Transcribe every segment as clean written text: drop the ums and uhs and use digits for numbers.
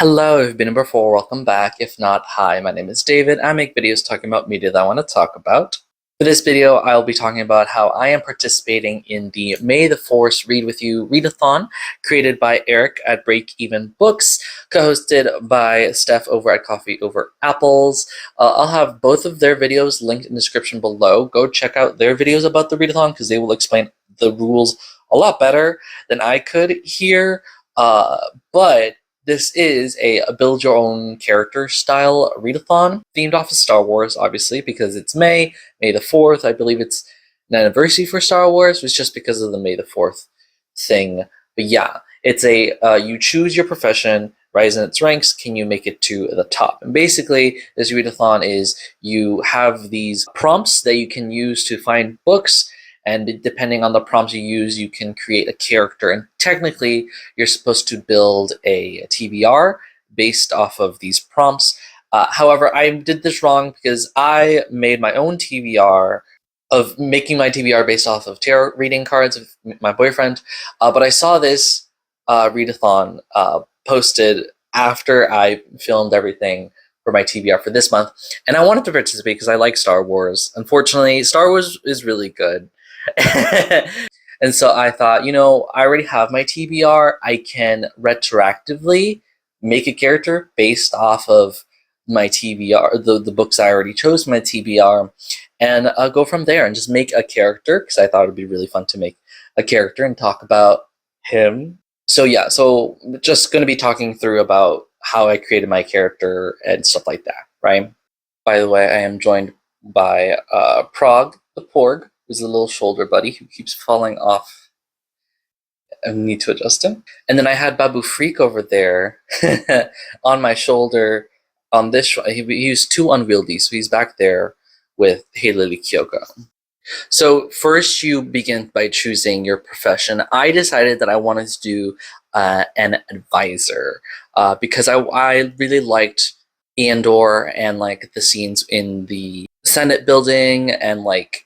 Hello, if you've been here before, welcome back. If not, hi, my name is David. I make videos talking about media that I want to talk about. For this video, I'll be talking about how I am participating in the May the 4th Read With You Readathon, created by Eric at Break Even Books, co-hosted by Steph over at Coffee Over Apples. I'll have both of their videos linked in the description below. Go check out their videos about the Readathon because they will explain the rules a lot better than I could here. But this is a build your own character style readathon, themed off of Star Wars, obviously, because it's May the 4th. I believe it's an anniversary for Star Wars, was just because of the May the 4th thing. But yeah, it's a you choose your profession, rise in its ranks, can you make it to the top? And basically, this readathon is you have these prompts that you can use to find books, and depending on the prompts you use, you can create a character. And technically, you're supposed to build a TBR based off of these prompts. However, I did this wrong because I made my own TBR of making my TBR based off of tarot reading cards of my boyfriend. But I saw this readathon posted after I filmed everything for my TBR for this month. And I wanted to participate because I like Star Wars. Unfortunately, Star Wars is really good. And so I thought, I already have my TBR. I can retroactively make a character based off of my TBR, the books I already chose for my TBR, and go from there and just make a character because I thought it'd be really fun to make a character and talk about him. So yeah, so just going to be talking through about how I created my character and stuff like that, right? By the way, I am joined by Prague the Porg, who's a little shoulder buddy who keeps falling off. I need to adjust him. And then I had Babu Freak over there on my shoulder on this. He's too unwieldy, so he's back there with Hey Lily Kyoko. So first you begin by choosing your profession. I decided that I wanted to do an advisor because I really liked Andor and like the scenes in the Senate building and like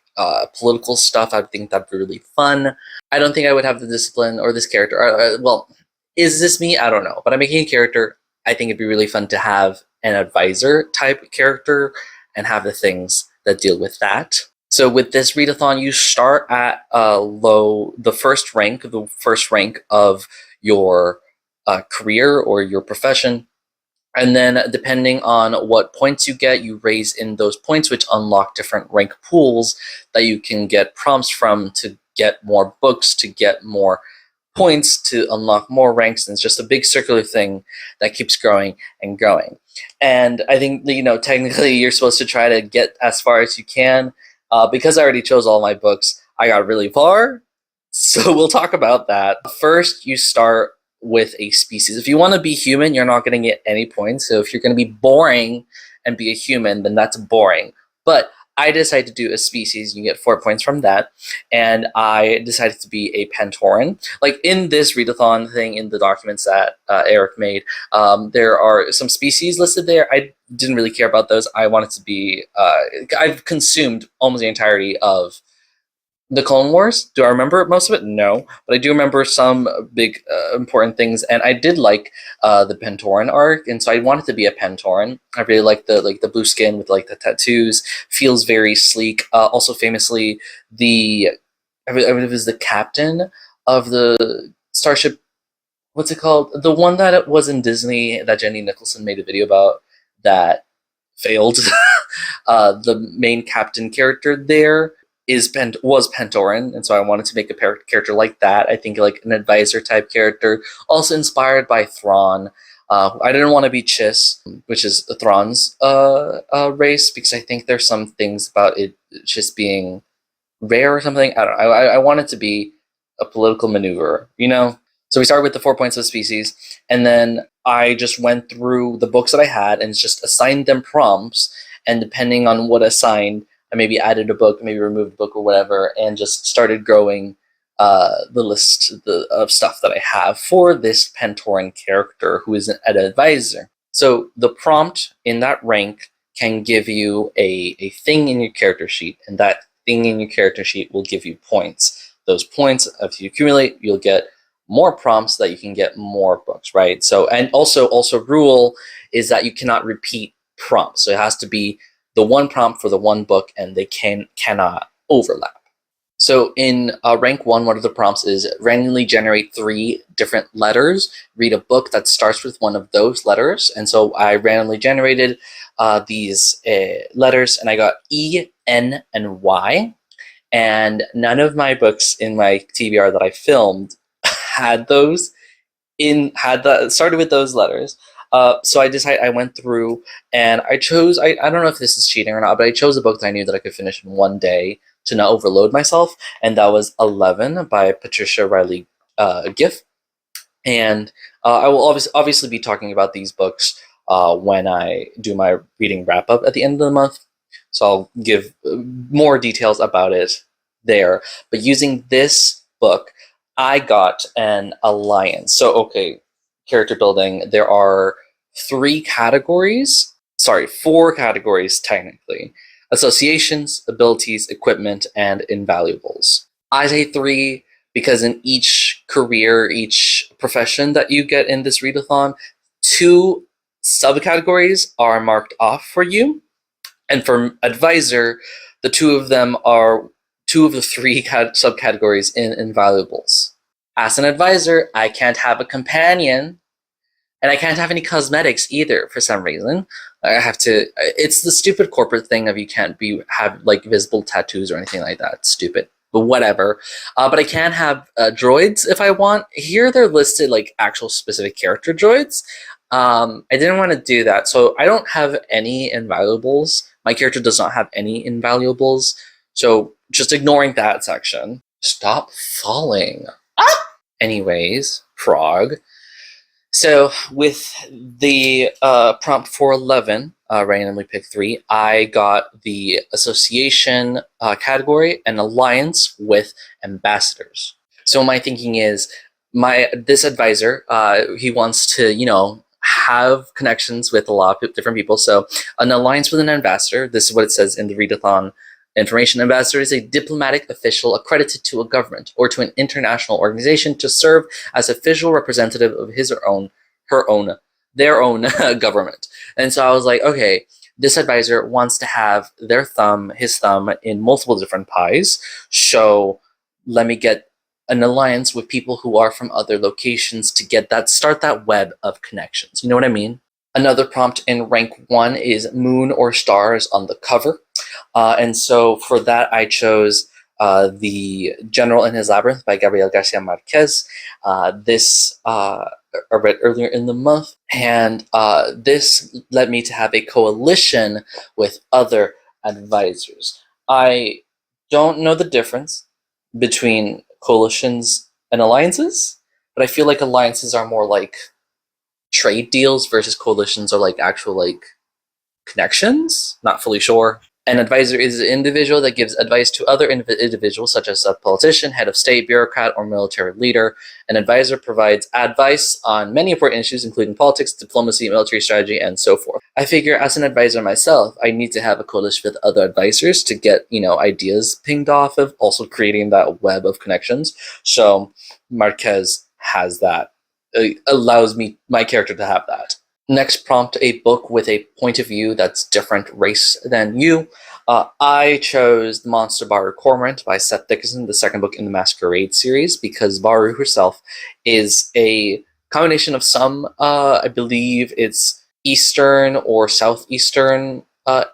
political stuff. I think that'd be really fun. I don't think I would have the discipline or this character. Well, is this me? I don't know. But I'm making a character. I think it'd be really fun to have an advisor type character and have the things that deal with that. So with this readathon, you start at the first rank of your career or your profession. And then depending on what points you get, you raise in those points, which unlock different rank pools that you can get prompts from to get more books, to get more points, to unlock more ranks. And it's just a big circular thing that keeps growing and growing. And I think, technically you're supposed to try to get as far as you can. Because I already chose all my books, I got really far. So we'll talk about that. First, you start with a species. If you want to be human, you're not going to get any points. So if you're going to be boring and be a human, then that's boring. But I decided to do a species. You get 4 points from that. And I decided to be a Pantoran. Like in this readathon thing, in the documents that Eric made, there are some species listed there. I didn't really care about those. I wanted to be, I've consumed almost the entirety of the Clone Wars. Do I remember most of it? No, but I do remember some big important things, and I did like the Pantoran arc, and so I wanted to be a Pantoran. I really like the blue skin with like the tattoos. Feels very sleek. Also, famously, I believe it was the captain of the starship. What's it called? The one that it was in Disney that Jenny Nicholson made a video about that failed. The main captain character there was Pantoran, and so I wanted to make a character like that. I think like an advisor type character, also inspired by Thrawn. I didn't want to be Chiss, which is Thrawn's race, because I think there's some things about it just being rare or something. I don't know. I wanted to be a political maneuver, So we started with the 4 points of species, and then I just went through the books that I had and just assigned them prompts, and depending on what assigned, I maybe added a book, maybe removed a book or whatever, and just started growing the list of stuff that I have for this Pantoran character who is an advisor. So the prompt in that rank can give you a thing in your character sheet, and that thing in your character sheet will give you points. Those points, if you accumulate, you'll get more prompts so that you can get more books, right? So, and also rule is that you cannot repeat prompts. So it has to be the one prompt for the one book, and they cannot overlap. So in rank 1, one of the prompts is randomly generate 3 different letters. Read a book that starts with one of those letters. And so I randomly generated these letters, and I got E, N, and Y. And none of my books in my TBR that I filmed had those started with those letters. So I went through and I chose, I don't know if this is cheating or not, but I chose a book that I knew that I could finish in one day to not overload myself, and that was 11 by Patricia Riley Giff. And I will obviously be talking about these books when I do my reading wrap up at the end of the month. So I'll give more details about it there. But using this book, I got an alliance. So, okay, character building, there are 4 categories technically: associations, abilities, equipment, and invaluables. I say 3 because in each career, each profession that you get in this readathon, 2 subcategories are marked off for you. And for advisor, the 2 of them are 2 of the 3 subcategories in invaluables. As an advisor, I can't have a companion, and I can't have any cosmetics either for some reason. I have to. It's the stupid corporate thing of you can't have like visible tattoos or anything like that. It's stupid, but whatever. But I can have droids if I want. Here they're listed like actual specific character droids. I didn't want to do that, so I don't have any invaluables. My character does not have any invaluables, so just ignoring that section. Stop falling. Ah! Anyways, frog. So with the prompt 411, randomly pick 3, I got the association category and alliance with ambassadors. So my thinking is, this advisor, he wants to, have connections with a lot of different people. So an alliance with an ambassador, this is what it says in the Readathon information. Ambassador is a diplomatic official accredited to a government or to an international organization to serve as official representative of his or their own government. And so I was like, okay, this advisor wants to have his thumb in multiple different pies. So let me get an alliance with people who are from other locations to start that web of connections. You know what I mean? Another prompt in rank 1 is moon or stars on the cover. And so for that, I chose The General in His Labyrinth by Gabriel Garcia Marquez. This I read earlier in the month, and this led me to have a coalition with other advisors. I don't know the difference between coalitions and alliances, but I feel like alliances are more like trade deals versus coalitions are like actual like connections. Not fully sure. An advisor is an individual that gives advice to other individuals, such as a politician, head of state, bureaucrat, or military leader. An advisor provides advice on many important issues, including politics, diplomacy, military strategy, and so forth. I figure as an advisor myself, I need to have a coalition with other advisors to get, ideas pinged off of, also creating that web of connections. So Marquez has that. It allows my character to have that. Next prompt, a book with a point of view that's different race than you. I chose The Monster Baru Cormorant by Seth Dickinson, the second book in the Masquerade series, because Baru herself is a combination of some, I believe it's Eastern or Southeastern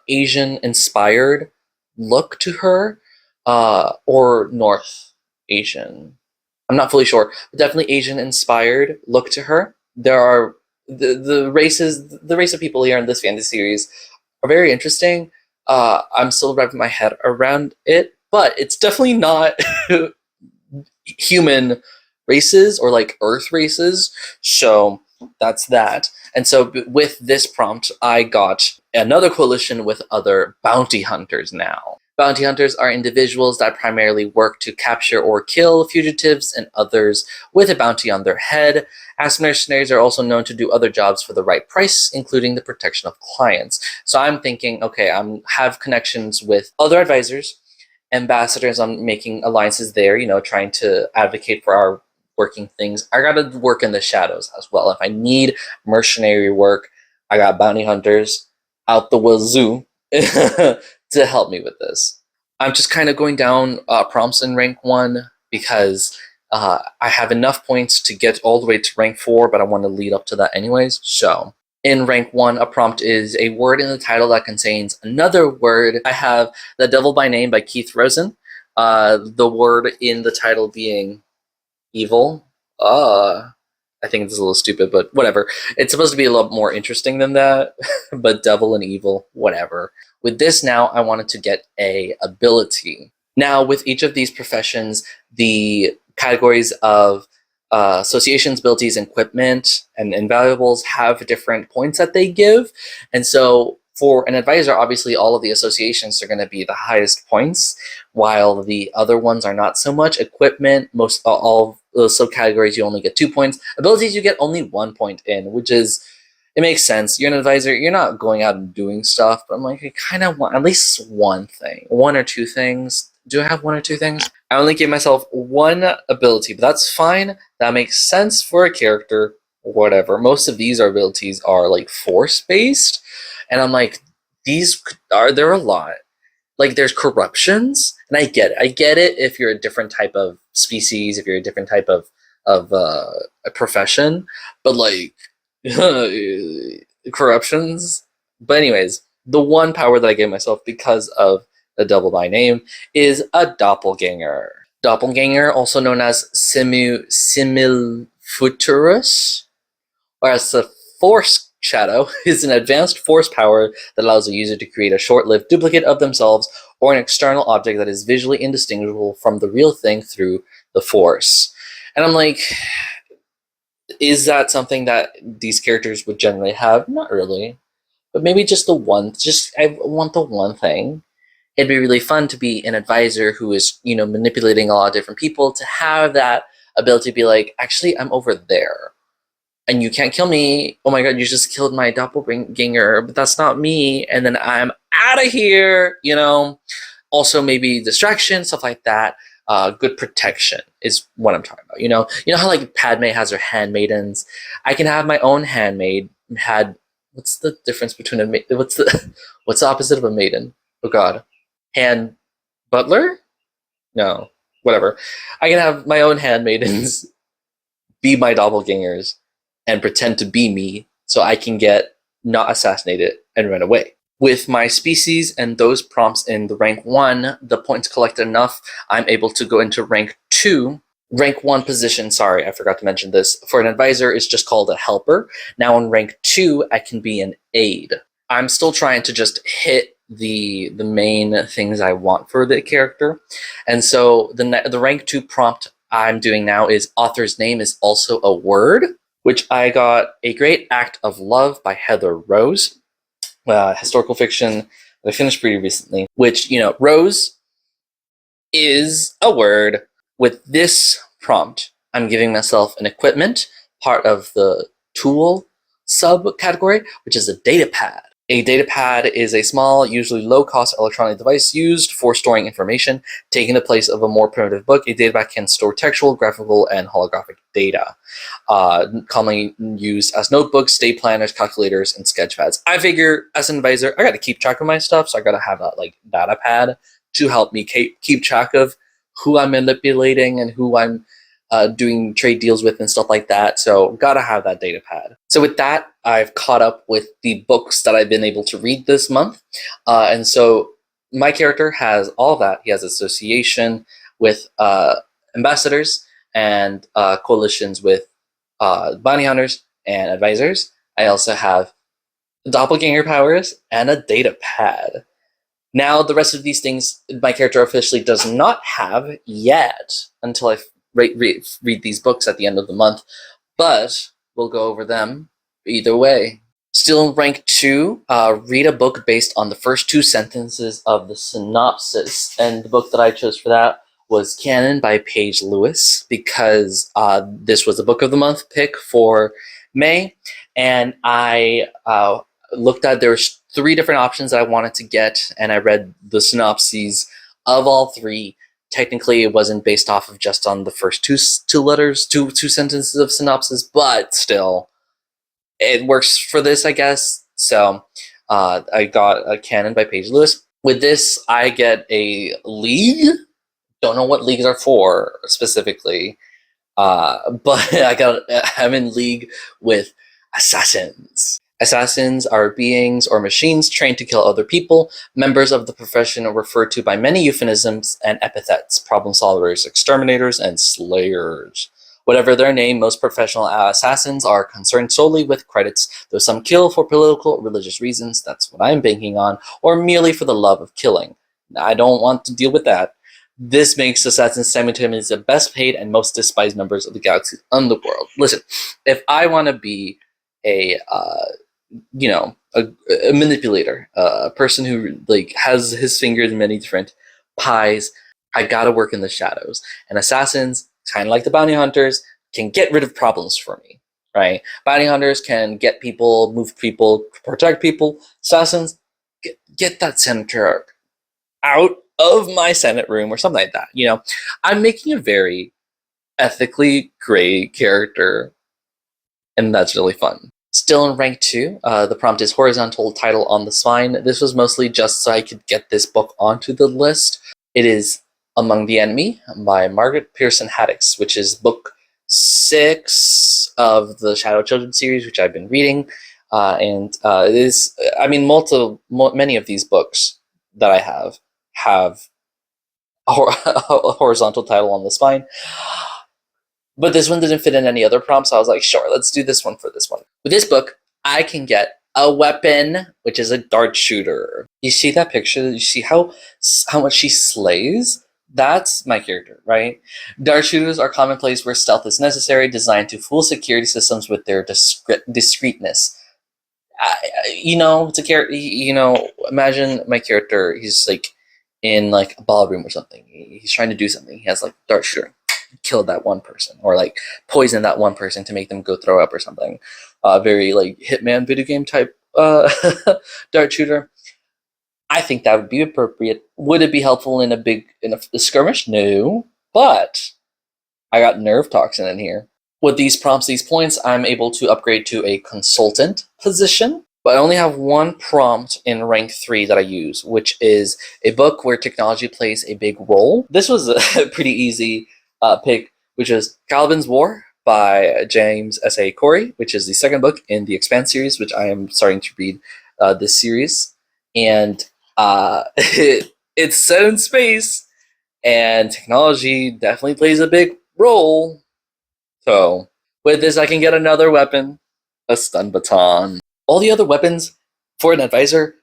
Asian inspired look to her, or North Asian. I'm not fully sure, but definitely Asian inspired look to her. There are the race of people here in this fantasy series are very interesting. I'm still wrapping my head around it, but it's definitely not human races or like Earth races. So that's that. And so with this prompt, I got another coalition with other bounty hunters now. Bounty hunters are individuals that primarily work to capture or kill fugitives and others with a bounty on their head. As mercenaries are also known to do other jobs for the right price, including the protection of clients. So I'm thinking, okay, have connections with other advisors, ambassadors. I'm making alliances there, trying to advocate for our working things, I gotta work in the shadows as well. If I need mercenary work, I got bounty hunters out the wazoo to help me with this. I'm just kind of going down prompts in rank 1 because I have enough points to get all the way to rank 4, but I want to lead up to that anyways. So in rank 1, a prompt is a word in the title that contains another word. I have The Devil by Name by Keith Rosen. The word in the title being evil. I think it's a little stupid, but whatever. It's supposed to be a lot more interesting than that, but devil and evil, whatever. With this now, I wanted to get a ability. Now, with each of these professions, the categories of associations, abilities, equipment, and invaluables have different points that they give. And so for an advisor, obviously all of the associations are going to be the highest points, while the other ones are not so much. Equipment, most all those subcategories, you only get 2 points. Abilities, you get only 1 point in, which is, it makes sense. You're an advisor, you're not going out and doing stuff, but I'm like, I kind of want at least one thing, 1 or 2 things. Do I have 1 or 2 things? I only gave myself 1 ability, but that's fine. That makes sense for a character, whatever. Most of these abilities are like force-based, and I'm like, these are there a lot. Like there's corruptions, and I get it. I get it if you're a different type of species, if you're a different type of a profession, but like corruptions. But anyways, the 1 power that I gave myself because of the devil by name is a doppelganger. Doppelganger, also known as similfuturus, or as the force shadow, is an advanced force power that allows a user to create a short-lived duplicate of themselves or an external object that is visually indistinguishable from the real thing through the force. And I'm like, is that something that these characters would generally have? Not really. But maybe just the one, I want the one thing. It'd be really fun to be an advisor who is, manipulating a lot of different people, to have that ability to be like, actually, I'm over there. And you can't kill me. Oh my god, you just killed my doppelganger, but that's not me. And then I'm out of here, Also, maybe distraction, stuff like that. Good protection is what I'm talking about. You know how like Padme has her handmaidens. I can have my own handmaid. What's the difference between what's the opposite of a maiden? Oh god, hand butler? No, whatever. I can have my own handmaidens be my doppelgangers and pretend to be me, so I can get not assassinated and run away. With my species and those prompts in the rank 1, the points collected enough, I'm able to go into rank 2. Rank 1 position, sorry, I forgot to mention this, for an advisor is just called a helper. Now in rank 2, I can be an aide. I'm still trying to just hit the main things I want for the character. And so the rank 2 prompt I'm doing now is author's name is also a word, which I got A Great Act of Love by Heather Rose. Historical fiction that I finished pretty recently, which, Rose is a word. With this prompt, I'm giving myself an equipment, part of the tool subcategory, which is a data pad. A data pad is a small, usually low-cost electronic device used for storing information, taking the place of a more primitive book. A data pad can store textual, graphical, and holographic data, commonly used as notebooks, day planners, calculators, and sketch pads. I figure, as an advisor, I got to keep track of my stuff, so I got to have a data pad to help me keep track of who I'm manipulating and who I'm doing trade deals with and stuff like that. So gotta have that data pad. So with that, I've caught up with the books that I've been able to read this month. And so my character has all that. He has association with ambassadors and coalitions with bounty hunters and advisors. I also have doppelganger powers and a data pad. Now, the rest of these things my character officially does not have yet until I read these books at the end of the month, but we'll go over them either way. Still in rank 2, read a book based on the first 2 sentences of the synopsis, and the book that I chose for that was Canon by Paige Lewis, because this was a book of the month pick for May, and I looked at, there's 3 different options that I wanted to get, and I read the synopses of all 3 Technically, it wasn't based off of just on the first two sentences of synopsis, but still, it works for this, I guess. So I got a canon by Paige Lewis. With this, I get a league. Don't know what leagues are for specifically, but I'm in league with assassins. Assassins are beings or machines trained to kill other people. Members of the profession are referred to by many euphemisms and epithets: problem solvers, exterminators, and slayers. Whatever their name, most professional assassins are concerned solely with credits, though some kill for political or religious reasons, that's what I'm banking on, or merely for the love of killing. I don't want to deal with that. This makes assassins simultaneously the best paid and most despised members of the galaxy and the world. Listen, if I want to be a a manipulator, a person who like has his fingers in many different pies, I gotta work in the shadows. And assassins, kind of like the bounty hunters, can get rid of problems for me, right? Bounty hunters can get people, move people, protect people. Assassins, get that senator out of my Senate room or something like that. I'm making a very ethically gray character, and that's really fun. Still in rank 2, the prompt is horizontal title on the spine. This was mostly just so I could get this book onto the list. It is Among the Enemy by Margaret Pearson Haddix, which is book 6 of the Shadow Children series, which I've been reading. And it is, many of these books that I have a horizontal title on the spine. But this one didn't fit in any other prompts, so I was like, sure, let's do this one for this one. With this book, I can get a weapon, which is a dart shooter. You see that picture? You see how much she slays? That's my character, right? Dart shooters are commonplace where stealth is necessary, designed to fool security systems with their discreetness. It's a character. Imagine my character. He's like in like a ballroom or something. He's trying to do something. He has like dart shooter, kill that one person, or like poison that one person to make them go throw up or something. Very like Hitman video game type dart shooter. I think that would be appropriate. Would it be helpful in a skirmish? No, but I got nerve toxin in here. With these prompts, these points, I'm able to upgrade to a consultant position, but I only have one prompt in rank 3 that I use, which is a book where technology plays a big role. This was a pretty easy pick, which is Caliban's War by James S.A. Corey, which is the second book in the Expanse series, which I am starting to read this series. And it's set in space, and technology definitely plays a big role. So with this, I can get another weapon, a stun baton. All the other weapons for an advisor,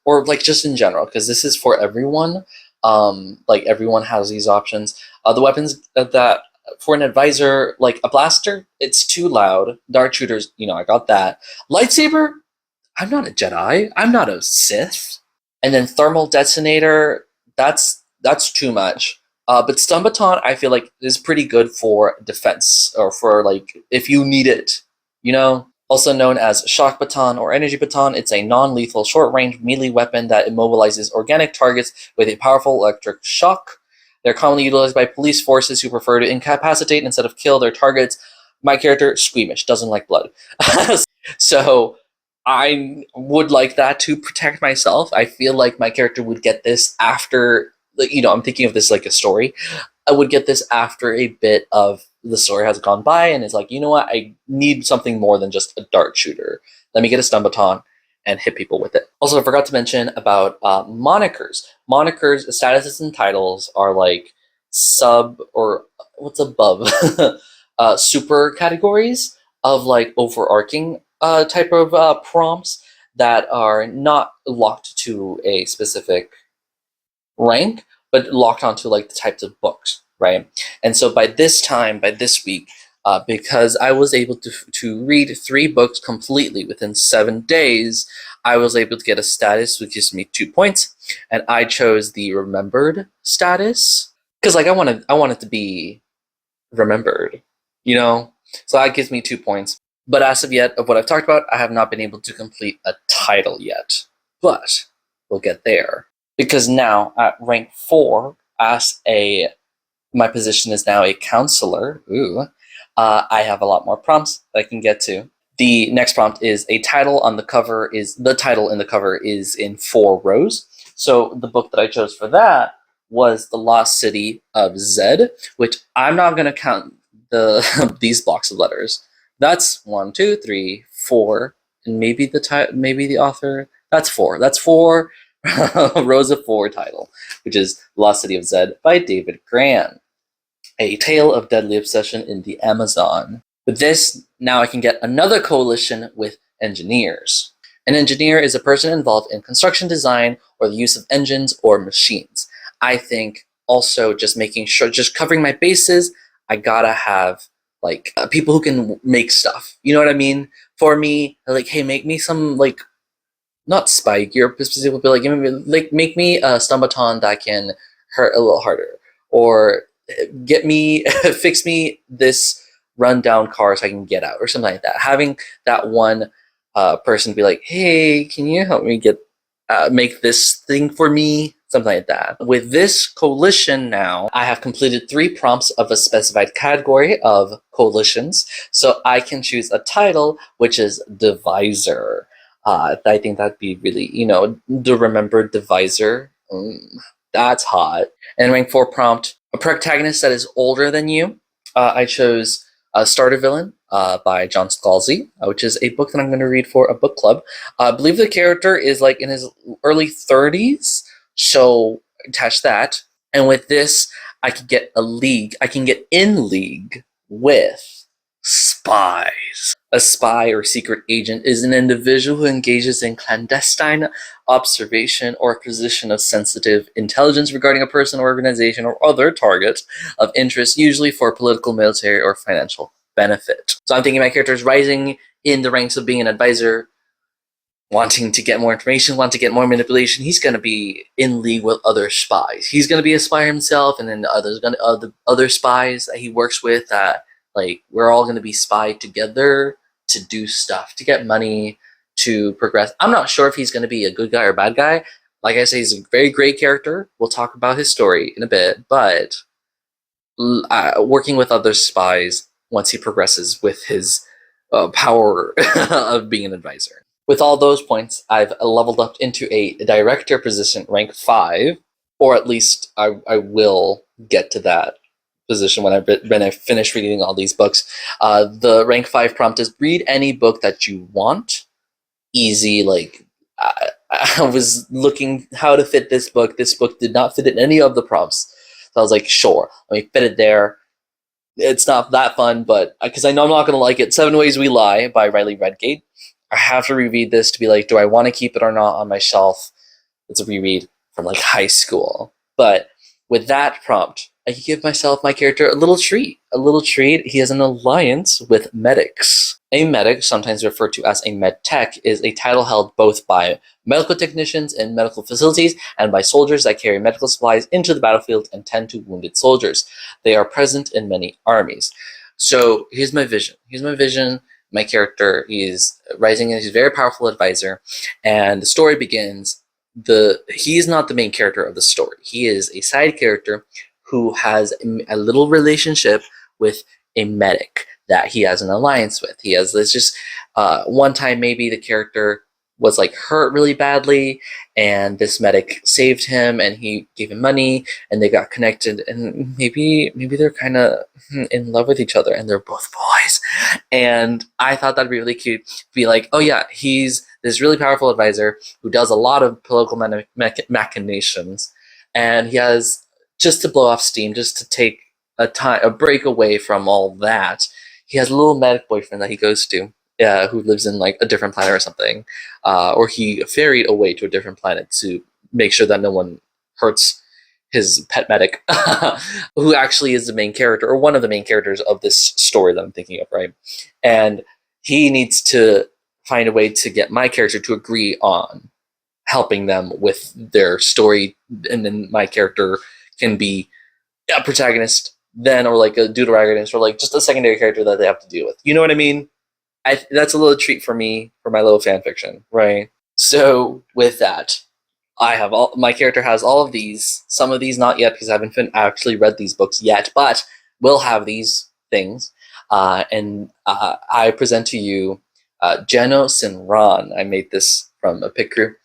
or like just in general, because this is for everyone. Like everyone has these options. The weapons that for an advisor, like a blaster, it's too loud. Dart shooters, I got that. Lightsaber, I'm not a Jedi. I'm not a Sith. And then thermal detonator, that's too much. But stun baton, I feel like is pretty good for defense, or for like if you need it, Also known as shock baton or energy baton, it's a non-lethal short-range melee weapon that immobilizes organic targets with a powerful electric shock. They're commonly utilized by police forces who prefer to incapacitate instead of kill their targets. My character, squeamish, doesn't like blood. So I would like that to protect myself. I feel like my character would get this after, I'm thinking of this like a story. I would get this after a bit of the story has gone by, and it's like, you know what? I need something more than just a dart shooter. Let me get a stun baton and hit people with it. Also, I forgot to mention about monikers. Monikers, statuses, and titles are like sub, or what's above, super categories of like overarching type of prompts that are not locked to a specific rank, but locked onto like the types of books, right? And so by this week, because I was able to read 3 books completely within 7 days, I was able to get a status which gives me 2 points, and I chose the remembered status because like I want it to be remembered, So that gives me 2 points. But as of yet, of what I've talked about, I have not been able to complete a title yet. But we'll get there. Because now, at rank 4, my position is now a counselor. Ooh. I have a lot more prompts that I can get to. The next prompt is the title in the cover is in 4 rows. So the book that I chose for that was The Lost City of Zed, which I'm not going to count these blocks of letters. That's 1, 2, 3, 4, and maybe the author. That's 4. That's 4 rows of 4 title, which is Lost City of Zed by David Gran. A tale of deadly obsession in the Amazon. With this, now I can get another coalition with engineers. An engineer is a person involved in construction design or the use of engines or machines. I think also just making sure, just covering my bases, I gotta have people who can make stuff. You know what I mean? For me, like, hey, make me some not spike gear specifically, but make me a stun baton that can hurt a little harder, or fix me this rundown car so I can get out, or something like that. Having that one person be like, hey, can you help me make this thing for me? Something like that. With this coalition now, I have completed 3 prompts of a specified category of coalitions, so I can choose a title, which is Divisor. I think that'd be really, the remembered Divisor. That's hot. And rank 4 prompt, a protagonist that is older than you. I chose Starter Villain by John Scalzi, which is a book that I'm going to read for a book club. I believe the character is in his early 30s, so attach that. And with this, I can get in league with spies. A spy or secret agent is an individual who engages in clandestine observation or acquisition of sensitive intelligence regarding a person, organization, or other target of interest, usually for political, military, or financial benefit. So I'm thinking my character is rising in the ranks of being an advisor, wanting to get more information, wanting to get more manipulation. He's going to be in league with other spies. He's going to be a spy himself, and then other spies that he works with that we're all going to be spied together to do stuff, to get money, to progress. I'm not sure if he's going to be a good guy or bad guy. Like I say, he's a very great character. We'll talk about his story in a bit, but working with other spies once he progresses with his power of being an advisor. With all those points, I've leveled up into a director position, rank 5, or at least I will get to that position when I finish reading all these books. The rank 5 prompt is read any book that you want. Easy, I was looking how to fit this book. This book did not fit in any of the prompts. So I was like, sure, let me fit it there. It's not that fun, but because I know I'm not going to like it. 7 Ways We Lie by Riley Redgate. I have to reread this to be like, do I want to keep it or not on my shelf? It's a reread from high school. But with that prompt, I can give my character a little treat. A little treat. He has an alliance with medics. A medic, sometimes referred to as a med tech, is a title held both by medical technicians in medical facilities and by soldiers that carry medical supplies into the battlefield and tend to wounded soldiers. They are present in many armies. So here's my vision. My character is rising, and he's a very powerful advisor. And the story begins. He is not the main character of the story. He is a side character who has a little relationship with a medic that he has an alliance with. He has this just one time maybe the character was hurt really badly, and this medic saved him, and he gave him money, and they got connected, and maybe they're kind of in love with each other, and they're both boys. And I thought that'd be really cute to be like, oh yeah, he's this really powerful advisor who does a lot of political machinations, and he has, just to blow off steam, just to take a break away from all that, he has a little medic boyfriend that he goes to, who lives in a different planet or something, or he ferried away to a different planet to make sure that no one hurts his pet medic, who actually is the main character, or one of the main characters of this story that I'm thinking of, right? And he needs to find a way to get my character to agree on helping them with their story, and then my character can be a protagonist then, or a deuteragonist, or just a secondary character that they have to deal with. You know what I mean? That's a little treat for me, for my little fan fiction, right? So with that, I have all my character has all of these. Some of these not yet because I haven't actually read these books yet, but will have these things. And I present to you Geno Sinran. I made this from a pit crew.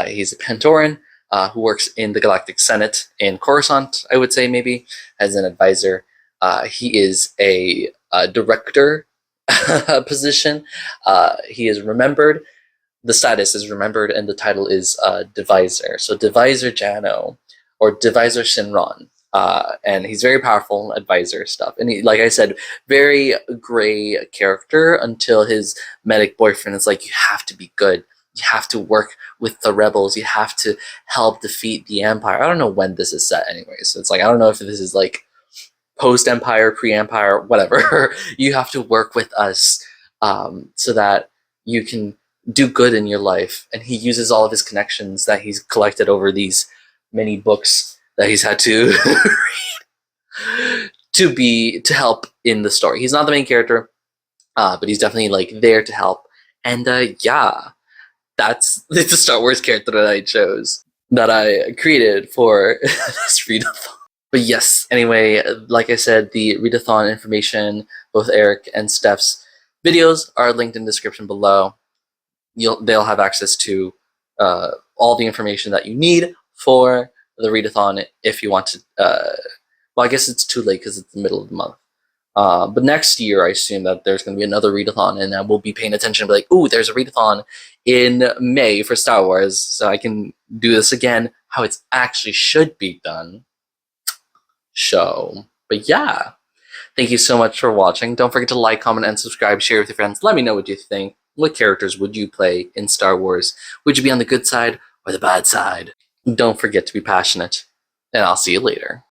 He's a Pantoran who works in the Galactic Senate in Coruscant, I would say, maybe, as an advisor. He is a director position. He is remembered. The status is remembered, and the title is Devisor. So Devisor Jano, or Devisor Shinron. And he's very powerful advisor stuff. And he, like I said, very gray character until his medic boyfriend is like, you have to be good. You have to work with the rebels. You have to help defeat the Empire. I don't know when this is set anyway. So it's like, I don't know if this is like post-Empire, pre-Empire, whatever. You have to work with us so that you can do good in your life. And he uses all of his connections that he's collected over these many books that he's had to read to help in the story. He's not the main character, but he's definitely like there to help. And yeah, it's the Star Wars character that I chose, that I created for this readathon. But yes, anyway, like I said, the readathon information, both Eric and Steph's videos are linked in the description below. They'll have access to all the information that you need for the readathon if you want to. Well, I guess it's too late because it's the middle of the month. But next year, I assume that there's going to be another readathon, and we'll be paying attention. Be like, ooh, there's a readathon in May for Star Wars, so I can do this again how it actually should be done. But yeah, thank you so much for watching. Don't forget to like, comment, and subscribe. Share with your friends. Let me know what you think. What characters would you play in Star Wars? Would you be on the good side or the bad side? Don't forget to be passionate, and I'll see you later.